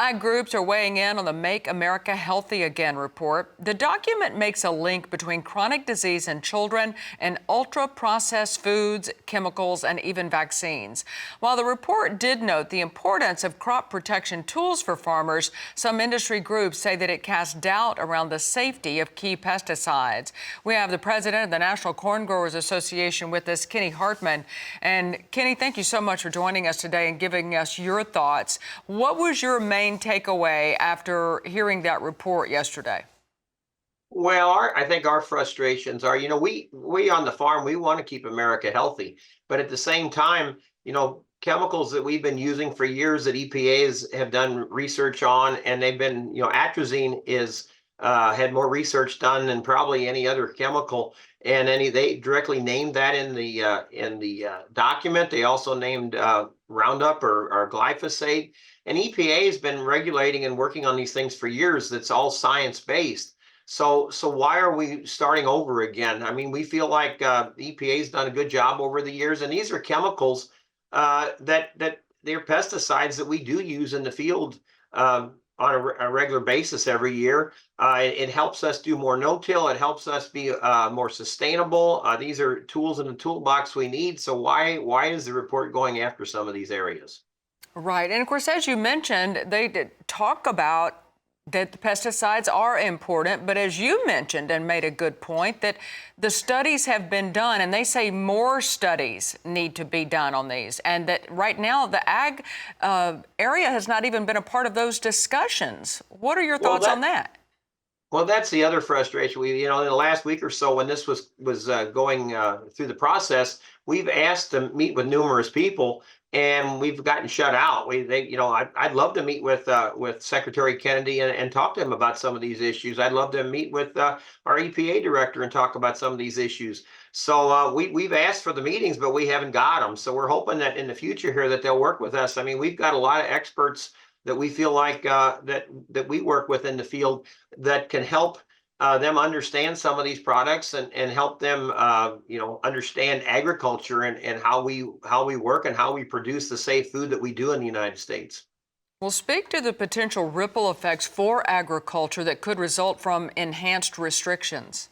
ag groups are weighing in on the Make America Healthy Again report. The document makes a link between chronic disease in children and ultra-processed foods, chemicals, and even vaccines. While the report did note the importance of crop protection tools for farmers, some industry groups say that it casts doubt around the safety of key pesticides. We have the president of the National Corn Growers Association with us, Kenny Hartman. And Kenny, thank you so much for joining us today and giving us your thoughts. What was your main takeaway after hearing that report yesterday? Well, I think our frustrations are, we on the farm, we want to keep America healthy, but at the same time, chemicals that we've been using for years that EPAs have done research on, and they've been, atrazine is had more research done than probably any other chemical, and they directly named that in the document. They also named Roundup or glyphosate, and EPA has been regulating and working on these things for years. That's all science-based. So why are we starting over again? I mean, we feel like EPA's done a good job over the years, and these are chemicals that they're pesticides that we do use in the field on a regular basis every year. It helps us do more no-till. It helps us be more sustainable. These are tools in the toolbox we need. So why is the report going after some of these areas? Right. And of course, as you mentioned, they did talk about that the pesticides are important, but as you mentioned and made a good point, that the studies have been done, and they say more studies need to be done on these, and that right now the ag area has not even been a part of those discussions. What are your thoughts on that? Well, that's the other frustration. In the last week or so, when this was going through the process, we've asked to meet with numerous people, and we've gotten shut out. I'd love to meet with Secretary Kennedy and talk to him about some of these issues. I'd love to meet with our EPA director and talk about some of these issues. So we've asked for the meetings, but we haven't got them. So we're hoping that in the future here that they'll work with us. I mean, we've got a lot of experts that we feel like that we work with in the field that can help them understand some of these products and help them understand agriculture and how we work and how we produce the safe food that we do in the United States. Well, speak to the potential ripple effects for agriculture that could result from enhanced restrictions.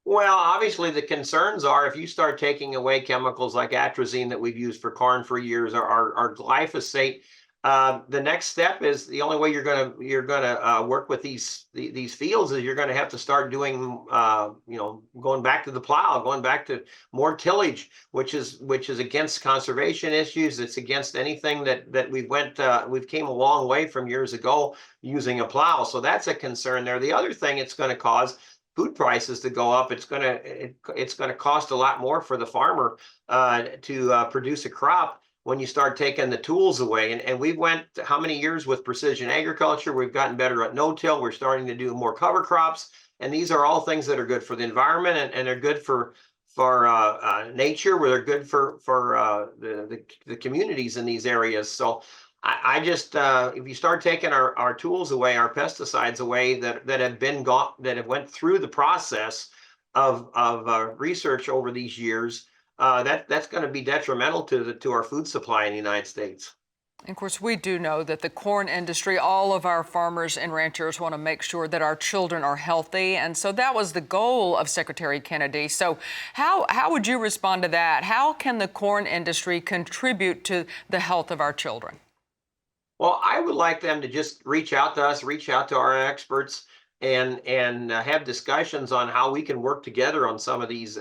Well, obviously the concerns are if you start taking away chemicals like atrazine that we've used for corn for years, or glyphosate. The next step is the only way you're gonna work with these fields is you're gonna have to start doing going back to the plow, going back to more tillage, which is against conservation issues. It's against anything that we've came a long way from years ago using a plow. So that's a concern there. The other thing it's going to cause food prices to go up. It's going to cost a lot more for the farmer to produce a crop when you start taking the tools away. And we went how many years with precision agriculture? We've gotten better at no-till. We're starting to do more cover crops. And these are all things that are good for the environment, and they're good for nature, where they're good for the communities in these areas. So I just, if you start taking our tools away, our pesticides away that have went through the process of research over these years, that's going to be detrimental to our food supply in the United States. Of course, we do know that the corn industry, all of our farmers and ranchers want to make sure that our children are healthy. And so that was the goal of Secretary Kennedy. So how would you respond to that? How can the corn industry contribute to the health of our children? Well, I would like them to just reach out to us, reach out to our experts, and have discussions on how we can work together on some of these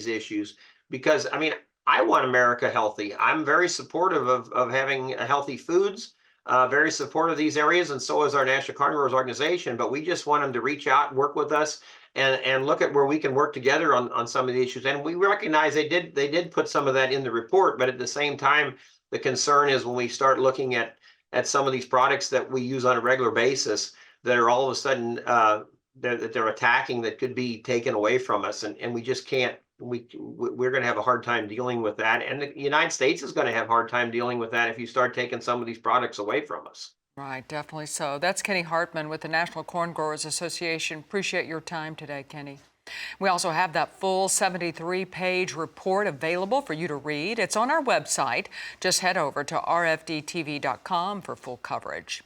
issues. Because I mean, I want America healthy. I'm very supportive of having healthy foods, very supportive of these areas, and so is our National Corn Growers Organization. But we just want them to reach out and work with us and look at where we can work together on some of the issues. And we recognize they did put some of that in the report, but at the same time, the concern is when we start looking at some of these products that we use on a regular basis that are all of a sudden that they're attacking, that could be taken away from us, and we just can't. We're going to have a hard time dealing with that, and the United States is going to have a hard time dealing with that if you start taking some of these products away from us. Right, definitely so. That's Kenny Hartman with the National Corn Growers Association. Appreciate your time today, Kenny. We also have that full 73-page report available for you to read. It's on our website. Just head over to rfdtv.com for full coverage.